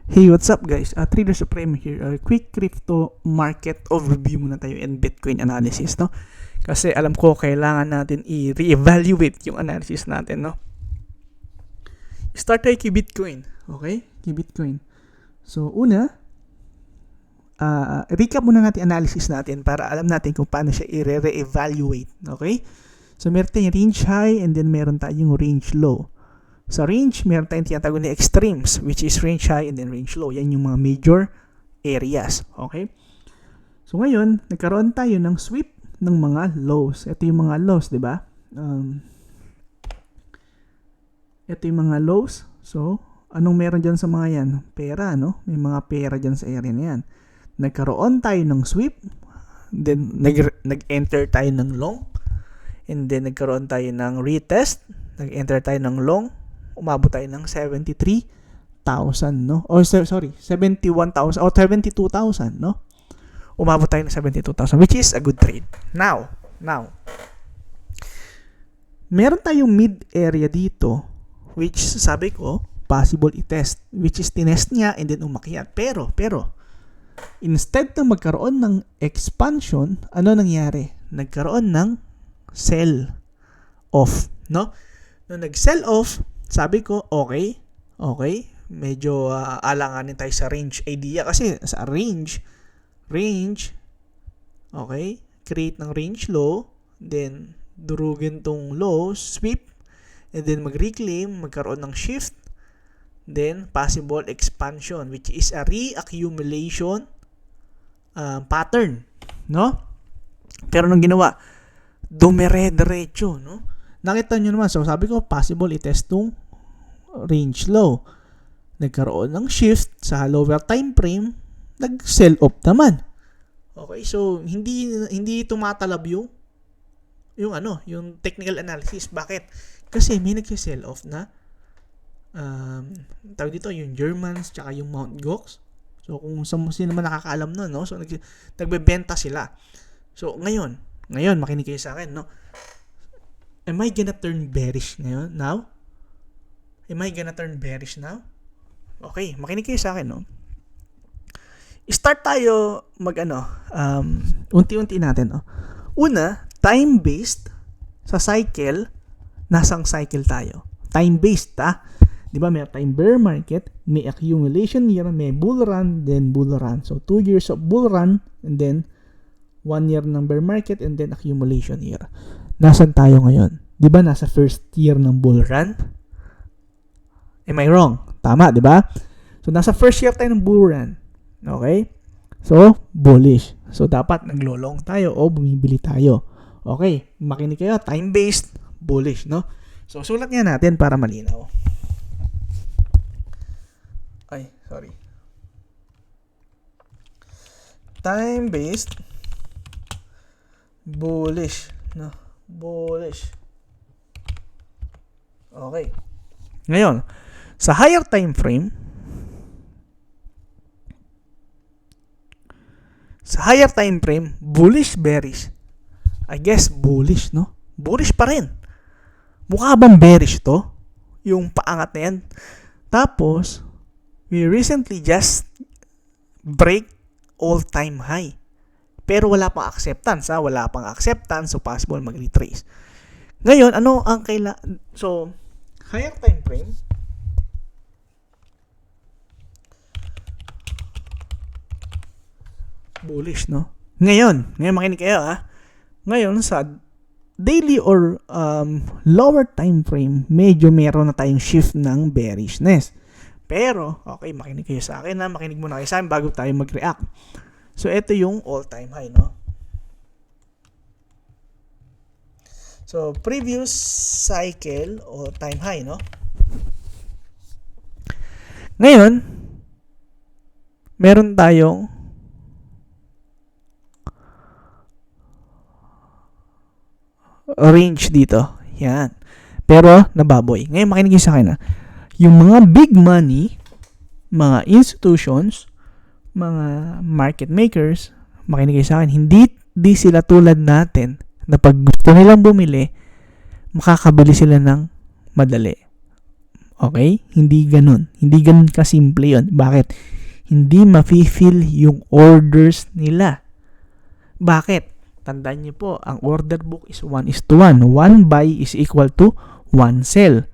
Hey, what's up guys? Trader Supreme here. Quick crypto market overview muna tayo and Bitcoin analysis, no? Kasi alam ko kailangan natin i-reevaluate yung analysis natin, no? Start tayo kay Bitcoin, okay? Kay Bitcoin. So, una, recap muna natin analysis natin para alam natin kung paano siya i-re-evaluate, okay? So, meron tayong range high and then meron tayong range low. Sa range, meron tayong tinatawag na extremes, which is range high and then range low. Yan yung mga major areas. Okay? So ngayon, nagkaroon tayo ng sweep ng mga lows. Ito yung mga lows, di ba? Ito yung mga lows. So, anong meron dyan sa mga yan? Pera, no? May mga pera dyan sa area na yan. Nagkaroon tayo ng sweep. Then, nag-enter tayo ng long. And then, nagkaroon tayo ng retest. Nag-enter tayo ng long. Umabot tayo ng 73,000, no? Oh, sorry, 71,000 or 72,000, no? Umabot tayo ng 72,000, which is a good trade. Now, meron tayong mid area dito, which sabi ko, possible i-test, which is tinest niya and then umakyat. Pero, instead na magkaroon ng expansion, ano nangyari? Nagkaroon ng sell off, no? Nung nag-sell off, sabi ko, okay, medyo alanganin tayo sa range idea kasi sa range, okay, create ng range low, then durugin tong low, sweep, and then mag-reclaim, magkaroon ng shift, then possible expansion, which is a reaccumulation pattern, no? Pero nung ginawa, dumire-diretso, no? Nakita nyo naman, so sabi ko, possible i-test tong range low. Nagkaroon ng shift sa lower time frame, nag-sell off naman. Okay, so hindi tumatalab yung technical analysis. Bakit? Kasi may nag-sell off na tawag dito yung Germans tsaka yung Mt. Gox. So kung sino naman nakakaalam nun, no? So nagbebenta sila. So ngayon makinig kayo sa akin, no? Am I gonna turn bearish ngayon now? Am I gonna turn bearish now? Okay, makinig kayo sa akin, no? Start tayo unti-unti natin, no? Una, time-based sa cycle, nasang cycle tayo? Time-based, Di ba, may time bear market, may accumulation year, may bull run, then bull run. So, 2 years of bull run, and then 1 year ng bear market, and then accumulation year. Nasaan tayo ngayon? Di ba nasa first year ng bull run? Am I wrong? Tama, di ba? So, nasa first year tayo ng bull run. Okay? So, bullish. So, dapat naglo-long tayo o bumibili tayo. Okay, makinig kayo. Time-based, bullish, no? So, sulat nga natin para malinaw. Ay, sorry. Time-based, bullish, no? Bullish. Okay. Ngayon, sa higher time frame, bullish, bearish. I guess bullish, no? Bullish pa rin. Mukha bang bearish to? Yung paangat na yan. Tapos, we recently just break all-time high. Pero wala pang acceptance, Wala pang acceptance, so possible mag-retrace. Ngayon, ano ang so, higher time frame, bullish, no? Ngayon makinig kayo, Ngayon, sa daily or lower time frame, medyo meron na tayong shift ng bearishness. Pero, okay, makinig kayo sa akin, Makinig muna kayo sa akin bago tayo mag-react. So, ito yung all-time high, no? So, previous cycle, all-time high, no? Ngayon, meron tayong range dito. Yan. Pero, nababoy. Ngayon, makinig sa akin, Yung mga big money, mga institutions, mga market makers, makinig kayo sa akin, hindi sila tulad natin na pag gusto nilang bumili, makakabili sila ng madali. Okay? Hindi ganun. Hindi ganun kasimple yun. Bakit? Hindi ma-fulfill yung orders nila. Bakit? Tandaan niyo po, ang order book is 1:1. 1 buy is equal to 1 sell.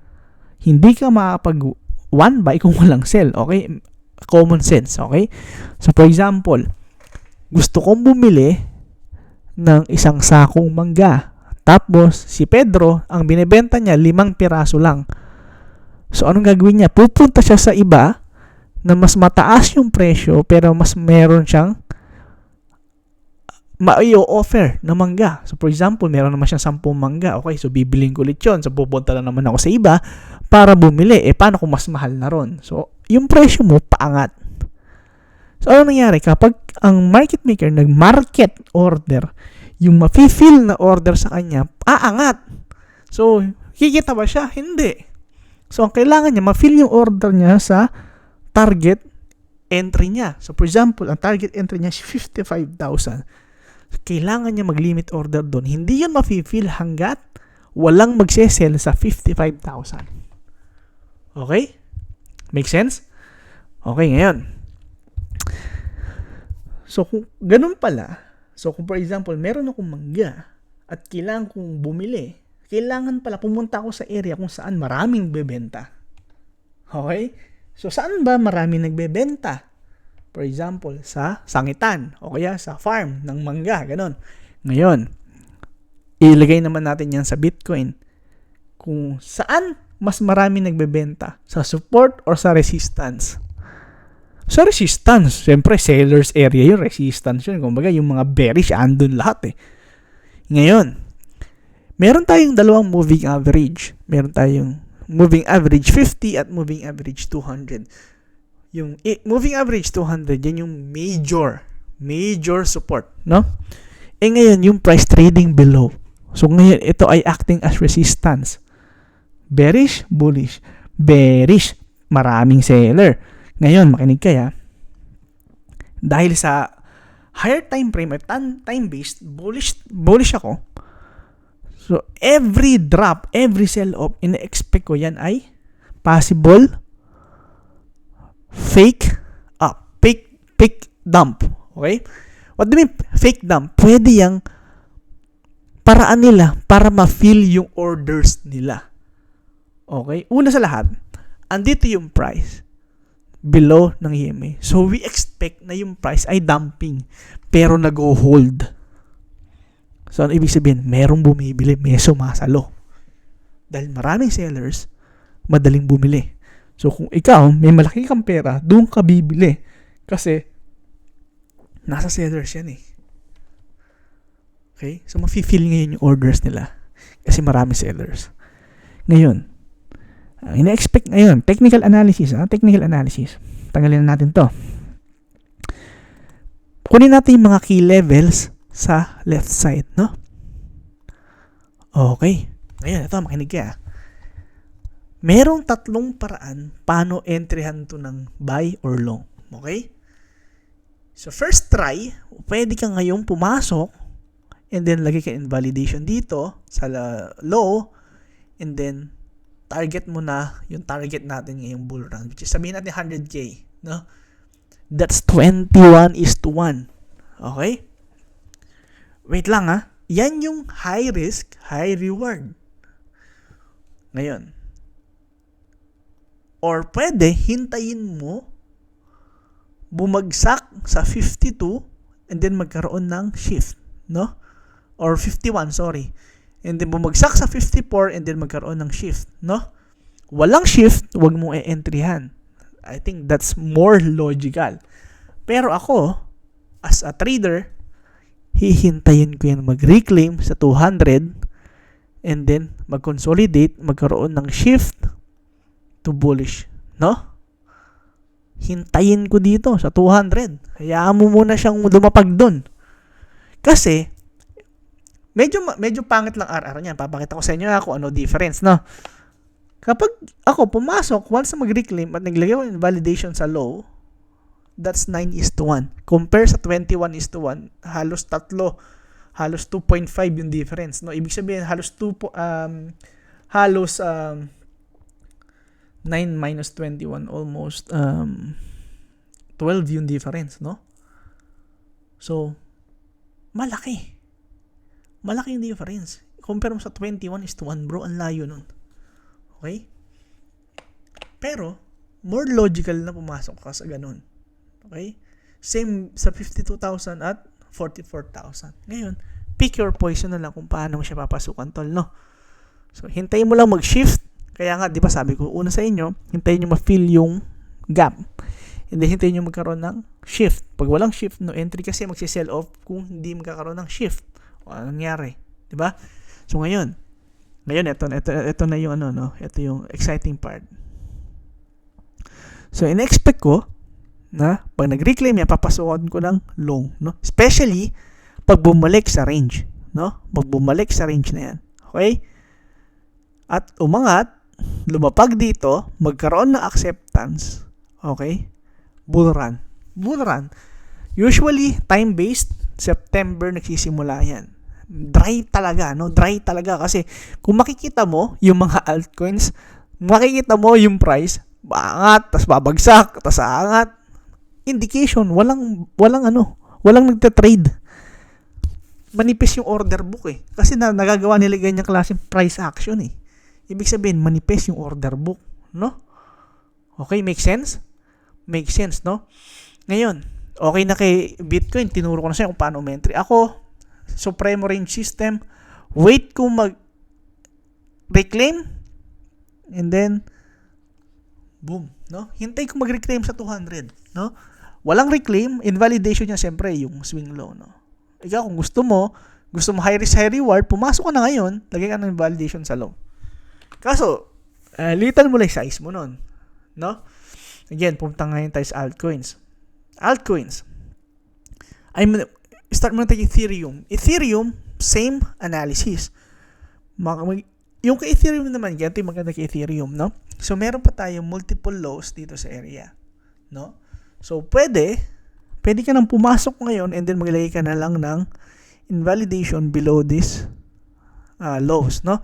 Hindi ka makapag 1 buy kung walang sell. Okay? Common sense. Okay? So, for example, gusto kong bumili ng isang sakong mangga. Tapos, si Pedro, ang binibenta niya, 5 piraso lang. So, anong gagawin niya? Pupunta siya sa iba na mas mataas yung presyo pero mas meron siyang ma-offer na mangga. So, for example, meron naman siyang 10 mangga. Okay, so bibiling ko ulit yun. So, pupunta lang naman ako sa iba para bumili. Paano kung mas mahal na ron? So, yung presyo mo, paangat. So, ano nangyari? Kapag ang market maker nag-market order, yung ma-fulfill na order sa kanya, aangat. So, kikita ba siya? Hindi. So, ang kailangan niya, ma-fill yung order niya sa target entry niya. So, for example, ang target entry niya is 55,000. Kailangan niya mag-limit order doon. Hindi yun ma-fulfill hanggat walang magsesell sa 55,000. Okay? Make sense? Okay, ngayon. So, kung ganun pala, so kung for example, meron akong mangga at kailangan kong bumili, kailangan pala pumunta ako sa area kung saan maraming bebenta. Okay? So, saan ba maraming nagbebenta? For example, sa sangitan o kaya sa farm ng mangga, ganun. Ngayon, ilagay naman natin yan sa Bitcoin. Kung saan mas marami nagbebenta, sa support or sa resistance. Sa resistance, siyempre seller's area yung resistance yun. Kumbaga, yung mga bearish, andun lahat eh. Ngayon, meron tayong dalawang moving average. Meron tayong moving average 50 at moving average 200. Yung moving average 200, yan yung major support, no? Ngayon, yung price trading below. So, ngayon, ito ay acting as resistance. Bearish, bullish. Bearish, maraming seller. Ngayon, makinig kaya, dahil sa higher time frame at time-based, bullish ako. So, every drop, every sell-off, ina-expect ko yan ay possible fake dump. Okay? What do you mean fake dump? Pwede yung paraan nila para ma-fill yung orders nila. Okay? Una sa lahat, andito yung price below ng EMA. So, we expect na yung price ay dumping pero nag-hold. So, ano ibig sabihin? Merong bumibili, may sumasalo. Dahil maraming sellers, madaling bumili. So, kung ikaw, may malaki kang pera, doon ka bibili. Kasi, nasa sellers yan eh. Okay? So, ma-fulfill ngayon yung orders nila. Kasi marami sellers. Ngayon, ang ina-expect ngayon, technical analysis. Technical analysis. Tanggalin na natin to. Kunin natin yung mga key levels sa left side, no? Okay. Ngayon, ito, makinig ka. Merong 3 paraan paano entryhan to ng buy or long. Okay? So, first try, pwede ka ngayong pumasok and then lagay ka invalidation dito sa low and then target mo na yung target natin ngayong bull run, which is sabihin natin 100K, no? That's 21:1. Okay? Wait lang Yan yung high risk, high reward. Ngayon, or pwede, hintayin mo bumagsak sa 52 and then magkaroon ng shift, no? Or 51, sorry. And then bumagsak sa 54 and then magkaroon ng shift, no? Walang shift, wag mo e-entryhan. I think that's more logical. Pero ako, as a trader, hihintayin ko yan mag-reclaim sa 200 and then mag-consolidate, magkaroon ng shift to bullish, no? Hintayin ko dito sa 200. Hayaan mo muna siyang lumapag doon. Kasi medyo pangit lang RR niyan. Papakita ko sa inyo kung ano difference, no? Kapag ako pumasok, once na mag-reclaim at naglagay ko yung validation sa low, that's 9:1. Compare sa 21:1, halos 2.5 yung difference, no? Ibig sabihin halos 9 minus 21, almost 12 yung difference, no? So, malaki. Malaki yung difference. Compare mo sa 21:1, bro, ang layo nun. Okay? Pero, more logical na pumasok ka sa ganun. Okay? Same sa 52,000 at 44,000. Ngayon, pick your poison na lang kung paano mo siya papasukan, tol, no? So, hintayin mo lang mag-shift. Kaya nga, di ba sabi ko, una sa inyo, hintayin nyo ma-fill yung gap. Hindi, hintayin nyo magkaroon ng shift. Pag walang shift, no entry kasi magsisell off kung hindi magkakaroon ng shift. O, anong nangyari? Di ba? So, ngayon, ito na yung ano, no? Ito yung exciting part. So, in-expect ko na pag nag-reclaim yan, papasukan ko ng long, no? Especially, pag bumalik sa range, no? Pag bumalik sa range na yan. Okay? At umangat, lumapag dito, magkaroon ng acceptance. Okay? Bull run. Bull run. Usually, time-based, September nagsisimula yan. Dry talaga, no? Dry talaga kasi kung makikita mo yung mga altcoins, makikita mo yung price, baangat, tas babagsak, tas aangat. Indication, walang nagte-trade. Manipis yung order book eh. Kasi nagagawa nila ganyang klaseng price action eh. Ibig sabihin, manipis yung order book, no? Okay, make sense? Make sense, no? Ngayon, okay na kay Bitcoin, tinuro ko na sa'yo kung paano umentry. Ako, Supremo Range System, wait kung mag-reclaim, and then, boom, no? Hintay kung mag-reclaim sa 200, no? Walang reclaim, invalidation niya siyempre yung swing low, no? Ikaw, kung gusto mo high risk, high reward, pumasok ka na ngayon, lagay ka ng invalidation sa low. Kaso, litan mo lang size mo nun, no? Again, pumunta ngayon tayo sa altcoins. Start mo na tayo Ethereum. Ethereum, same analysis. Yung kay Ethereum naman, ganito yung maganda kay Ethereum, no? So, meron pa tayo multiple lows dito sa area, no? So, pwede ka nang pumasok ngayon and then maglagay ka na lang ng invalidation below this lows, no?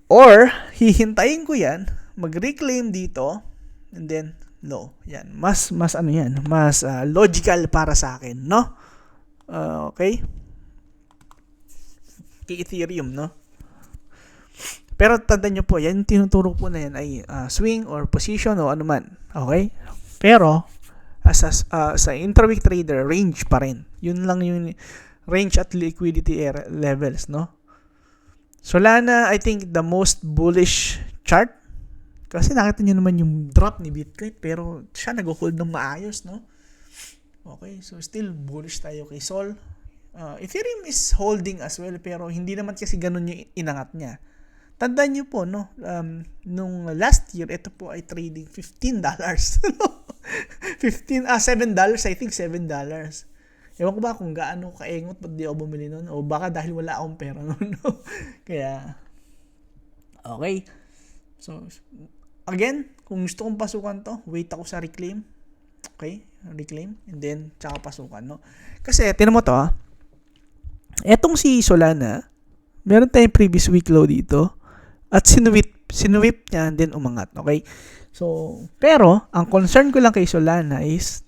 Or, hihintayin ko yan, mag-reclaim dito, and then, low. Yan. Mas logical para sa akin, no? Okay? Kay Ethereum, no? Pero tandaan nyo po, yan tinuturo po na yan ay swing or position o ano man. Okay? Pero, sa intraweek trader, range pa rin. Yun lang yung range at liquidity levels, no? Solana, I think the most bullish chart. Kasi nakita nyo naman yung drop ni Bitcoin, pero siya nag-hold ng maayos, no? Okay, so still bullish tayo kay Sol. Ethereum is holding as well, pero hindi naman kasi ganun yung inangat niya. Tandaan nyo po, no? Nung last year, ito po ay trading $15. $7, I think $7. Ewan ko ba kung gaano kaengot, ba't di ako bumili nun? O baka dahil wala akong pera nun, no? Kaya, okay. So, again, kung gusto kong pasukan to, wait ako sa reclaim. Okay? Reclaim. And then, tsaka pasukan, no? Kasi, tinan mo to, etong si Solana, meron tayong previous week low dito, at sinuwip niya, and then umangat, okay? So, pero, ang concern ko lang kay Solana is,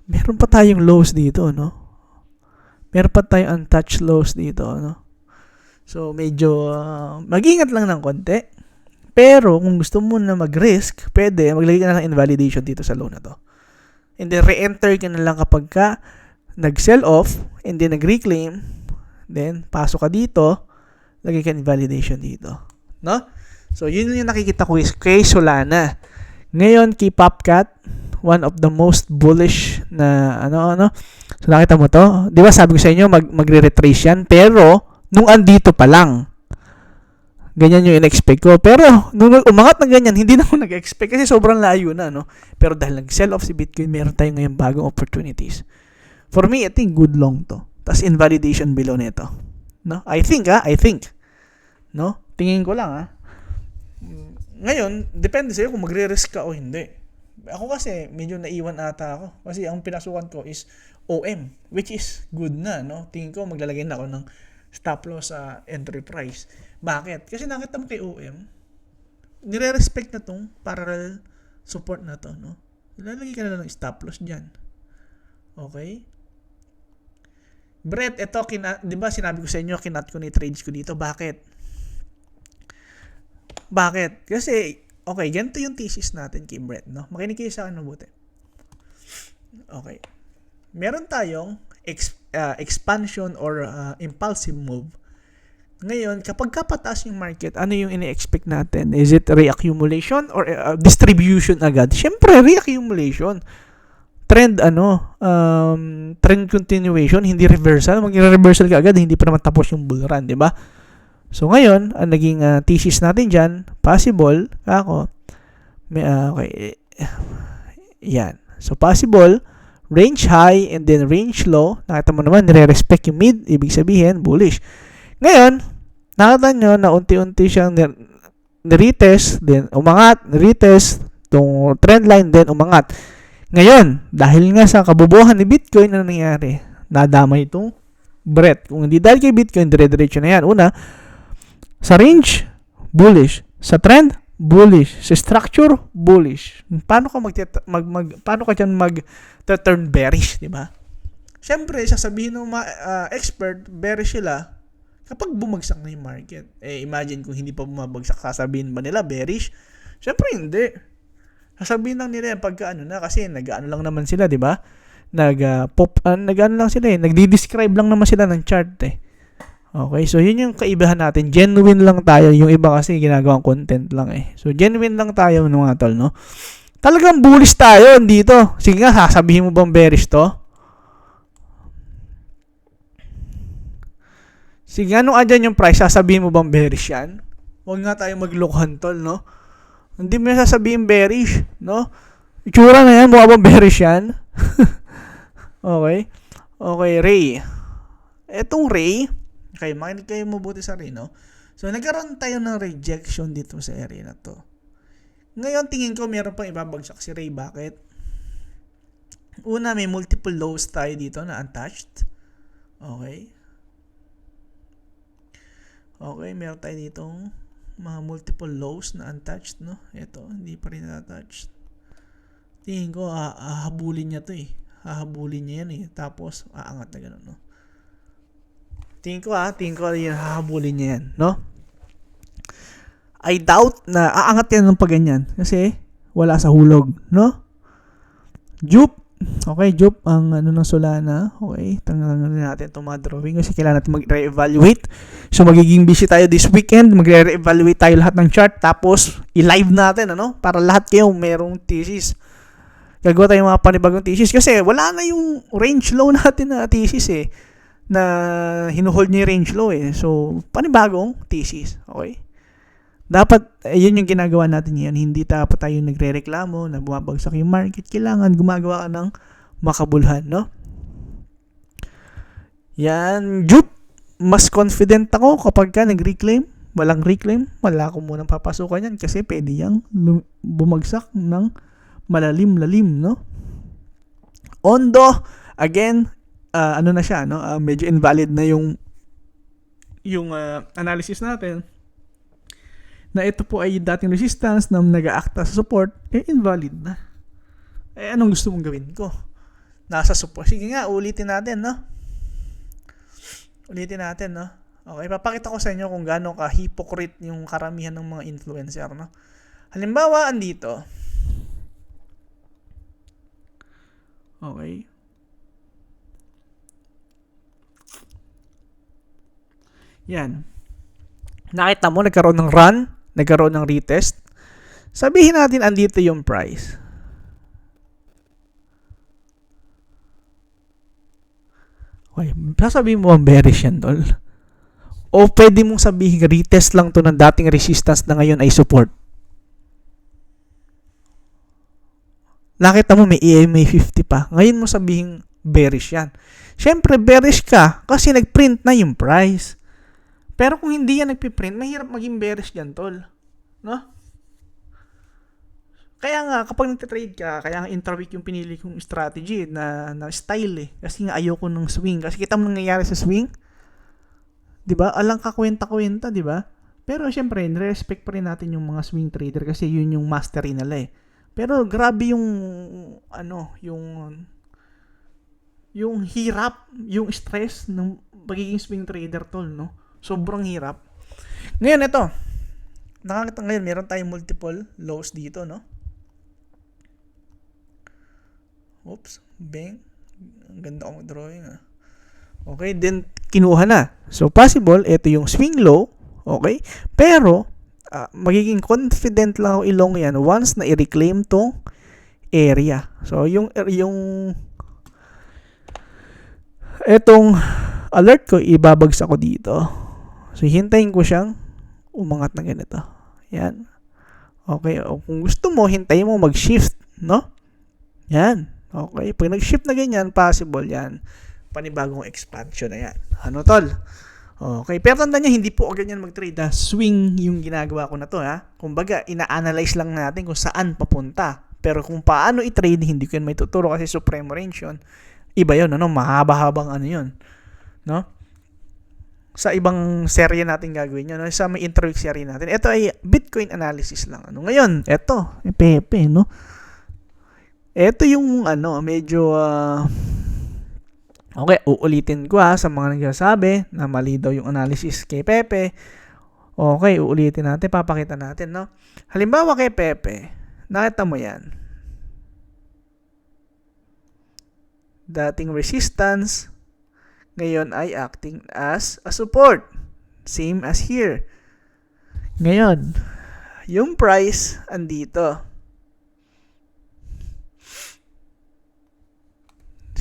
meron pa tayong lows dito, no? Meron pa tayong untouched lows dito, no? So, medyo mag-ingat lang ng konti. Pero, kung gusto mo na mag-risk, pwede, maglagay ka na ng invalidation dito sa low na to. And then, re-enter ka na lang kapag ka nag-sell off, and then nag-reclaim, then, pasok ka dito, lagay ka ng invalidation dito. No? So, yun yung nakikita ko is kay Solana. Ngayon, kay Popcat, one of the most bullish na So, nakita mo to? Di ba sabi ko sa inyo, magre-retrace yan? Pero, nung andito pa lang, ganyan yung in-expect ko. Pero, nung umangat na ganyan, hindi na ako nag-expect kasi sobrang layo na, no? Pero dahil nag-sell off si Bitcoin, meron tayo ngayon bagong opportunities. For me, I think good long to. Tas invalidation below nito. No? I think. No? Tingin ko lang, Ngayon, depende sa'yo kung magre-risk ka o hindi. Ako kasi, medyo naiwan ata ako. Kasi ang pinasukan ko is OM, which is good na, no? Tingin ko, maglalagay na ako ng stop loss sa entry price. Bakit? Kasi nakita mo kay OM, nire-respect na tong parallel support na to, no? Ilalagay ka na lang ng stop loss dyan. Okay? Brett, ito, di ba sinabi ko sa inyo, kinat ko ni trades ko dito. Bakit? Kasi, okay, ganito yung thesis natin kay Brett, no? Makinig kayo sa akin mabuti. Okay. Meron tayong expansion or impulsive move. Ngayon, kapag kapataas yung market, ano yung ini-expect natin? Is it reaccumulation or distribution agad? Siyempre, reaccumulation. Trend trend continuation, hindi reversal. Mag-reversal ka agad, hindi pa naman tapos yung bull run, di ba? So ngayon, ang naging thesis natin diyan, possible okay. Yan. So possible range high and then range low. Nakita mo naman, nire-respect yung mid, ibig sabihin bullish. Ngayon, nakita nyo na unti-unti siyang niretest, then umangat, niretest, itong trend line, then umangat. Ngayon, dahil nga sa kabubuhan ni Bitcoin, ano nangyari? Nadamay itong Brett. Kung hindi dahil kay Bitcoin, dire-diretso na yan. Una, sa range, bullish. Sa trend, bullish. Sa structure, bullish. Paano ka paano ka diyan mag-turn bearish, di ba? Siyempre, sasabihin ng mga expert, bearish sila kapag bumagsak na yung market. Imagine kung hindi pa bumabagsak, sasabihin ba nila bearish? Siyempre, hindi. Sasabihin lang nila pagka kasi nag-ano lang naman sila, di ba? Nag-ano lang sila nagdi-describe lang naman sila ng chart Okay, so yun yung kaibahan natin. Genuine lang tayo. Yung iba kasi ginagawang content lang So genuine lang tayo mga tol, no? Talagang bullish tayo dito. Sige nga, sasabihin mo bang bearish to? Sige nga, nung andyan yung price, sasabihin mo bang bearish yan? Huwag nga tayo maglokohan tol, no? Hindi mo sasabihin bearish, no? Itsura na yan, mukha bang bearish yan? Okay. Okay, Ray. Etong Ray, okay, makinig kayo mabuti sa Ray, no? So, nagkaroon tayo ng rejection dito sa area na to. Ngayon, tingin ko meron pang ibabagsak si Ray. Bakit? Una, may multiple lows tayo dito na untouched. Okay. Okay, meron tayo ditong mga multiple lows na untouched, no? Ito, hindi pa rin na-touched. Tingin ko, hahabulin niya to Hahabulin niya yan Tapos, aangat na gano'n, no? Tingin ko yung hahabulin niya yan, no? I doubt na aangat yan ng paganyan. Kasi, wala sa hulog, no? Jupe. Okay, Jupe, ang ng Solana. Okay, tanggalin natin itong mga drawing kasi kailangan natin mag-re-evaluate. So, magiging busy tayo this weekend. Magre-re-evaluate tayo lahat ng chart. Tapos, i-live natin, para lahat kayo merong thesis. Gagawa tayo mga panibagong thesis kasi wala na yung range low natin na thesis na hinuhold niya yung range low So, panibagong thesis. Okay? Dapat, yun yung ginagawa natin ngayon. Hindi dapat tayo nagre-reklamo na bumabagsak yung market. Kailangan gumagawa ka ng makabulhan, no? Yan, Jupe. Mas confident ako kapag ka nag-reclaim. Walang reclaim, wala ko munang papasukan yan kasi pwede yung bumagsak ng malalim-lalim, no? Ondo, again, na siya, no? Medyo invalid na yung analysis natin. Na ito po ay dating resistance na nag-aakta sa support, invalid na. Anong gusto mong gawin ko? Nasa support. Sige nga, ulitin natin, no? Okay, papakita ko sa inyo kung gaano ka-hypocrite yung karamihan ng mga influencer, no? Halimbawa, andito. Okay. Yan. Nakita mo, nagkaroon ng run, nagkaroon ng retest. Sabihin natin, andito yung price. Okay, sasabihin mo ang bearish yan, tol. O pwede mong sabihin, retest lang to ng dating resistance na ngayon ay support. Nakita mo, may EMA 50 pa. Ngayon mo sabihin, bearish yan. Siyempre, bearish ka kasi nag-print na yung price. Pero kung hindi yan nagpiprint, mahirap maging bearish dyan, tol. No? Kaya nga, kapag nagtitrade ka, kaya nga intraweek yung pinili kong strategy na style Kasi nga ayoko ng swing. Kasi kita mo nangyayari sa swing. Diba? Alang ka kwenta-kwenta, diba? Pero syempre, respect pa rin natin yung mga swing trader kasi yun yung mastery nila eh. Pero grabe yung yung hirap, yung stress ng pagiging swing trader tol, no? Sobrang hirap. Ngayon ito, nakakita ngayon meron tayong multiple lows dito, no? Oops, bang. Ang ganda ko mag-drawing ah. Okay, then kinuha na. So possible ito yung swing low, okay? Pero magiging confident lang ako ilong yan once na i-reclaim tong area. So yung etong alert ko ibabagsak ko dito. So hintayin ko siyang umangat na ganito. Yan. Okay, o kung gusto mo hintayin mo mag-shift, no? Yan. Okay, pag nag-shift na ganyan, possible yan. Panibagong expansion na yan. Ano tol? Okay, pero tandaan nyo, hindi po ganyan mag-trade ha. Swing yung ginagawa ko na to ha. Kumbaga, ina-analyze lang natin kung saan papunta. Pero kung paano i-trade, hindi ko yan may tuturo kasi supreme range yun. Iba yun, ano? Mahaba-habang ano yun. No? Sa ibang serye natin gagawin yun. No? Sa may intra-week serye natin. Ito ay Bitcoin analysis lang. Ano? Ngayon, ito, Pepe, no? Ito yung medyo okay, uulitin ko sa mga nagsasabi na mali daw yung analysis kay Pepe. Okay, uulitin natin, papakita natin, no? Halimbawa kay Pepe, nakita mo yan. Dating resistance, ngayon ay acting as a support. Same as here. Ngayon, yung price andito.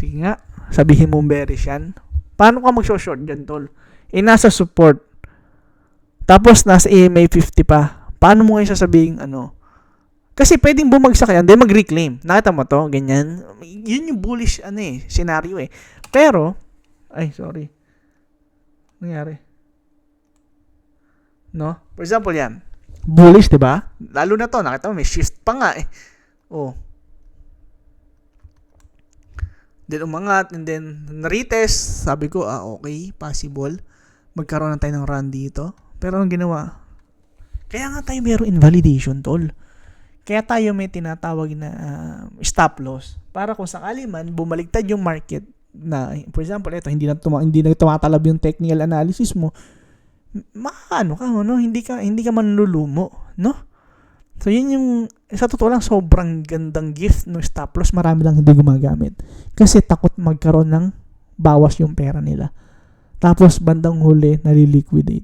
Sige nga, sabihin mo bearish yan. Paano ka mag-short dyan, tol? Nasa support. Tapos, nasa EMA 50 pa. Paano mo ngayon sasabihin, Kasi pwedeng bumagsak yan, then mag-reclaim. Nakita mo to, ganyan. Yun yung bullish, scenario eh. Pero, sorry. Nangyari. No? For example, yan. Bullish, diba? Lalo na to, nakita mo, may shift pa nga eh. Oh. Then umangat and then na-retest. Sabi ko, okay, possible. Magkaroon na tayo ng run dito. Pero ang ginawa, kaya nga tayo mayroong invalidation, tol. Kaya tayo may tinatawag na stop loss. Para kung sakali man, bumaligtad yung market na, for example, ito, hindi na tumatalab yung technical analysis mo, makakano ka, no? Hindi ka manlulumo, no? So, yun yung, sa totoo lang, sobrang gandang gift ng stop loss. Marami lang hindi gumagamit. Kasi takot magkaroon ng bawas yung pera nila. Tapos, bandang huli, naliliquidate.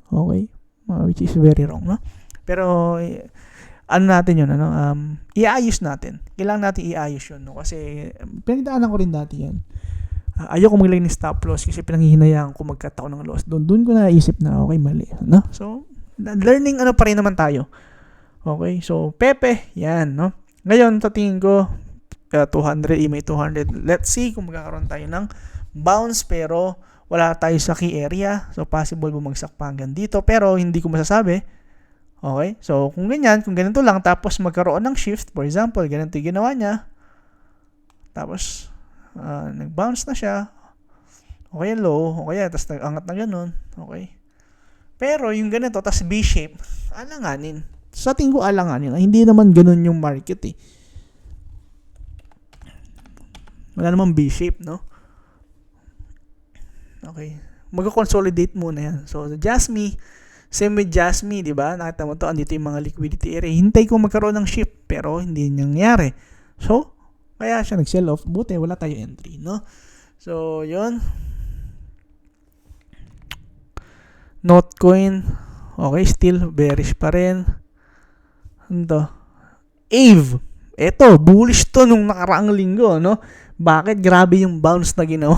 Okay? Which is very wrong, no? Pero, natin yun, iayos natin. Kailangan natin iayos yun, no? Kasi, pinagdaanan ko rin dati yan. Ayoko maglagay ng stop loss kasi pinanghihinayaan ko magkataon ng loss. Doon ko naisip na, okay, mali. No? So, learning pa rin naman tayo. Okay, so Pepe, yan, no? Ngayon, tatingin ko, 200, EMA 200. Let's see kung magkakaroon tayo ng bounce, pero wala tayo sa key area. So, possible bumagsak pa hanggang dito, pero hindi ko masasabi. Okay, so kung ganito lang, tapos magkaroon ng shift, for example, ganito yung ginawa niya, tapos, nag-bounce na siya, okay, low, okay, tapos nag-angat na ganun, okay. Pero, yung ganito, tapos B-shape, alanganin. Sa tingin ko alanganin. Hindi naman ganun yung market eh. Wala namang B-shape, no? Okay. Mag-consolidate muna yan. So, Jasmine, same with Jasmine, di ba? Nakita mo to, andito yung mga liquidity area. Hintay ko magkaroon ng shift, pero hindi nangyari. So, kaya siya nag-sell off. Buti, wala tayo entry, no? So, yun. Notcoin, okay, still bearish pa rin. Ito. AVE. Ito, bullish to nung nakaraang linggo, no? Bakit? Grabe yung bounce na ginawa.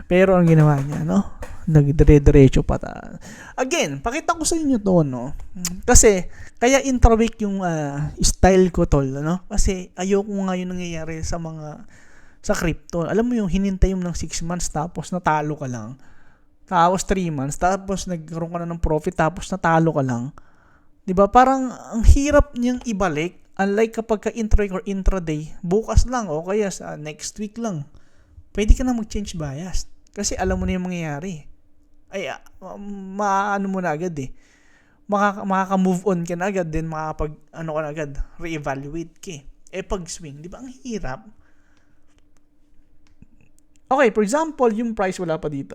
Pero ang ginawa niya, no? Nagdire-diretso pa ta. Again, pakita ko sa inyo to, no? Kasi, kaya intraweek yung style ko, tol, no? Kasi ayoko nga yung nangyayari sa crypto. Alam mo yung hinintay mo ng 6 months tapos natalo ka lang. Tapos 3 months, tapos nagkaroon ka na ng profit, tapos natalo ka lang. Diba? Parang ang hirap niyang ibalik. Unlike kapag ka-intra or intraday, bukas lang o kaya sa next week lang, pwede ka na mag-change bias. Kasi alam mo na yung mangyayari. Ay, maano mo na agad eh. makaka-move on ka na agad, then makakapag, ka na agad, re-evaluate ka. Pag swing, di ba, ang hirap? Okay, for example, yung price wala pa dito.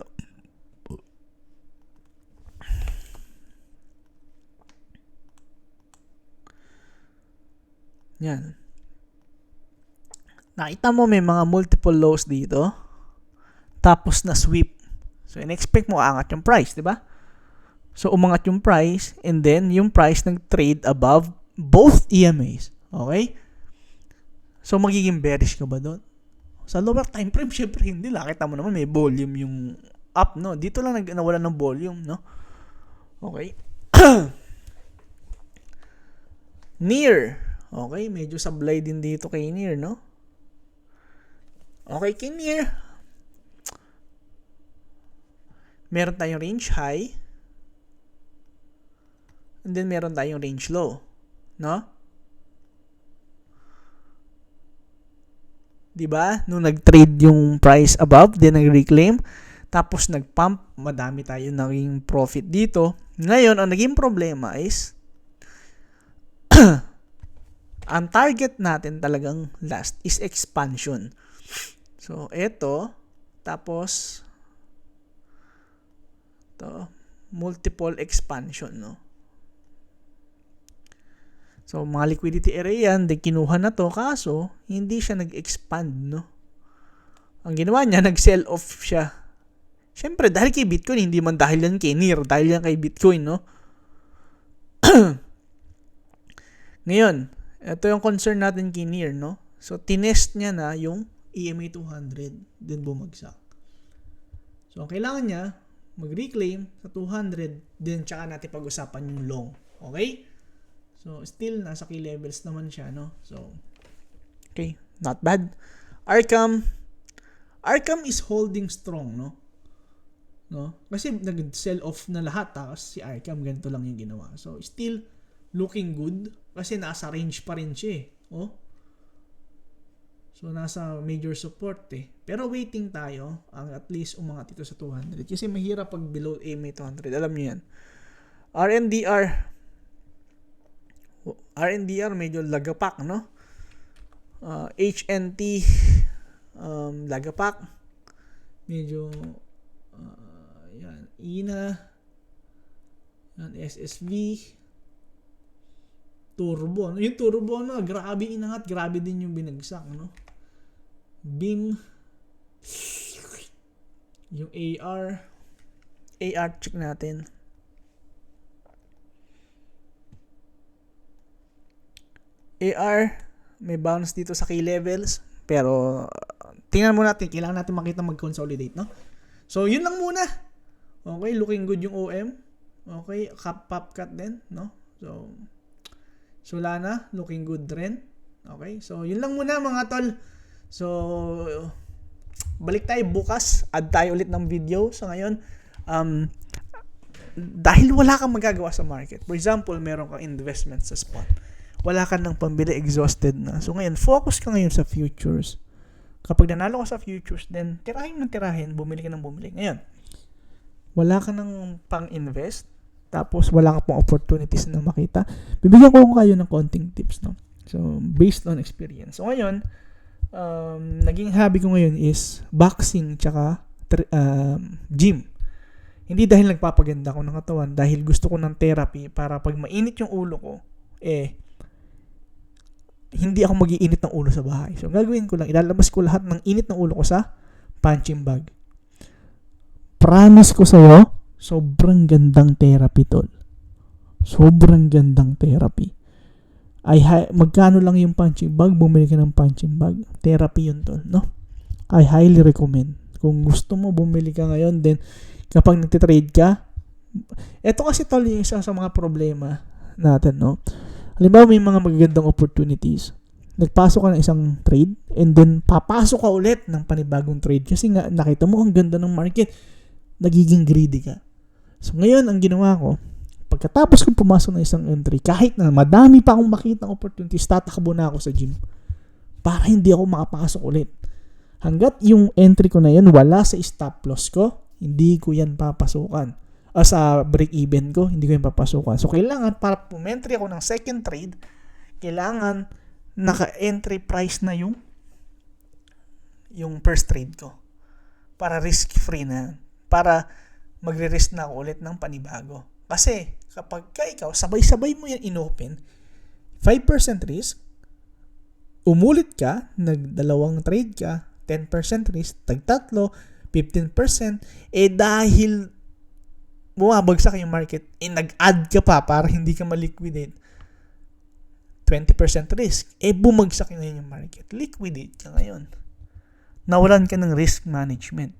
Yan. Nakita mo may mga multiple lows dito. Tapos na sweep. So, in-expect mo aangat yung price, di ba? So, umangat yung price and then yung price nag-trade above both EMAs. Okay? So, magiging bearish ka ba doon? Sa lower time frame, syempre hindi. Nakita mo naman may volume yung up, no? Dito lang nawala ng volume, no? Okay? Near. Okay, medyo sablay din dito kay Near, no? Okay, kay Near. Meron tayong range high. And then meron tayong range low, no? 'Di ba? Nung nag-trade yung price above, then nag-reclaim, tapos nag-pump, madami tayo naging profit dito. Ngayon, ang naging problema is ang target natin talagang last is expansion. So, ito, tapos to multiple expansion, no? So, mga liquidity area yan, then kinuha na to, kaso, hindi siya nag-expand, no? Ang ginawa niya, nag-sell off siya. Siyempre, dahil kay Bitcoin, hindi man dahil yan kay Near, dahil yan kay Bitcoin, no? Ngayon, ito yung concern natin kay Near, no? So, tinest niya na yung EMA 200, then bumagsak. So, kailangan niya mag-reclaim sa 200, then tsaka natin pag-usapan yung long. Okay? So, still, nasa key levels naman siya, no? So, okay, not bad. Arkham is holding strong, no? Kasi nag-sell off na lahat, tapos si Arkham, ganito lang yung ginawa. So, still looking good, kasi nasa range pa rin siya, oh. So, nasa major support, Pero waiting tayo, ang at least umangat ito sa 200. Kasi mahirap pag below EMA 200. Alam niyo yan. RNDR medyo lagapak, no? HNT lagapak. Medyo yan, INA, yan, SSV, Turbo. Yung Turbo, no, grabe inangat, grabe din yung binagsak, no? BIM, yung AR check natin. AR, may bounce dito sa key levels, pero tingnan mo natin, kailangan natin makita mag-consolidate, no? So, yun lang muna. Okay, looking good yung OM. Okay, pop cut din, no? So, Solana, looking good rin. Okay, so yun lang muna mga tol. So, balik tayo bukas. Add tayo ulit ng video. So, ngayon, dahil wala kang magagawa sa market. For example, meron kang investment sa spot. Wala ka ng pambili, exhausted na. So, ngayon, focus ka ngayon sa futures. Kapag nanalo ka sa futures, then tirahin, bumili ka ng bumili. Ngayon, wala ka ng pang-invest, tapos wala ka pang opportunities na makita. Bibigyan ko kayo ng konting tips, no? So, based on experience. So, ngayon, naging hobby ko ngayon is boxing tsaka gym. Hindi dahil nagpapaganda ko ng katawan, dahil gusto ko ng therapy para pag mainit yung ulo ko, hindi ako mag-iinit ng ulo sa bahay. So, gagawin ko lang, ilalabas ko lahat ng init ng ulo ko sa punching bag. Promise ko sa'yo, sobrang gandang therapy, tol. Sobrang gandang therapy. Magkano lang yung punching bag, bumili ka ng punching bag. Therapy yun, tol, no? I highly recommend. Kung gusto mo, bumili ka ngayon, then kapag nagtitrade ka, eto kasi, tol, yung isa sa mga problema natin, no? Halimbawa, may mga magagandang opportunities. Nagpasok ka ng isang trade, and then papasok ka ulit ng panibagong trade. Kasi nga, nakita mo ang ganda ng market, nagiging greedy ka. So, ngayon, ang ginawa ko, pagkatapos kong pumasok ng isang entry, kahit na madami pa akong makita ng opportunities, tatakbo na ako sa gym para hindi ako makapasok ulit. Hanggat yung entry ko na yan, wala sa stop loss ko, hindi ko yan papasukan. sa break even ko, hindi ko yung papasukan. So, kailangan para pumentry ako ng second trade, kailangan naka-entry price na yung first trade ko. Para risk-free na. Para magre-risk na ako ulit ng panibago. Kasi, kapag ikaw, sabay-sabay mo yan inopen, 5% risk, umulit ka, nagdalawang trade ka, 10% risk, tagtatlo, 15%, dahil bumabagsak yung market, nag-add ka pa para hindi ka ma-liquidate, 20% risk, bumagsak na yung market, liquidate ka ngayon. Nawalan ka ng risk management.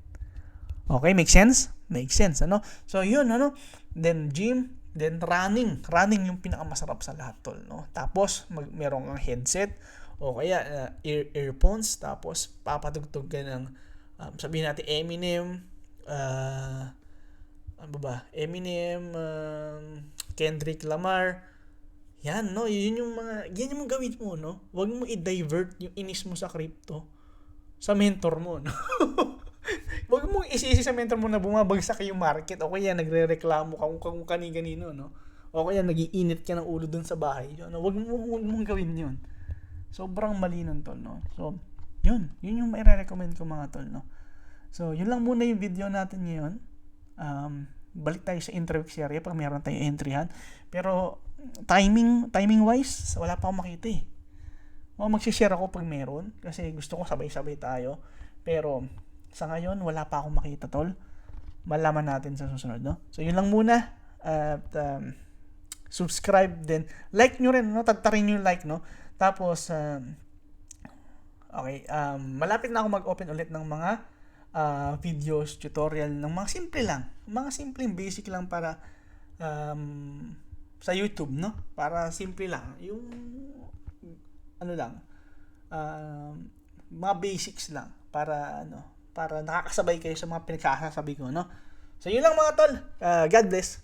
Okay, make sense? Make sense, ano? So, yun, ano? Then, gym, then running. Running yung pinakamasarap sa lahat, tol, no? Tapos, meron kang headset, o kaya earphones, tapos papatugtog ka ng, sabihin natin, Eminem, Kendrick Lamar, yan, no? Yan yung gawin mo, no? Huwag mo i-divert yung inis mo sa crypto sa mentor mo, no? Huwag mong isisi sa mentor mo na bumabagsak yung market o kaya nagre-reklamo ka kung kani-ganino, no? O kaya nagiinit ka ng ulo dun sa bahay, no? Huwag mong gawin yun. Sobrang mali nun, tol, no? So, yun yung mai-recommend ko, mga tol, no? So, yun lang muna yung video natin ngayon. Balik tayo sa intra-week area pag meron tayong entryhan. Pero, timing wise, wala pa akong makita eh. Magsishare ako pag meron kasi gusto ko sabay-sabay tayo. Pero sa ngayon, wala pa akong makita, tol. Malaman natin sa susunod, no? So, yun lang muna. At subscribe din. Like nyo rin, no? Tagtarin nyo yung like, no? Tapos, okay, malapit na ako mag-open ulit ng mga videos, tutorial, ng mga simple lang. Mga simpleng basic lang para sa YouTube, no? Para simple lang. Yung mga basics lang para nakakasabay kayo sa mga pinagsasabi ko, no? So, yun lang, mga tol. God bless.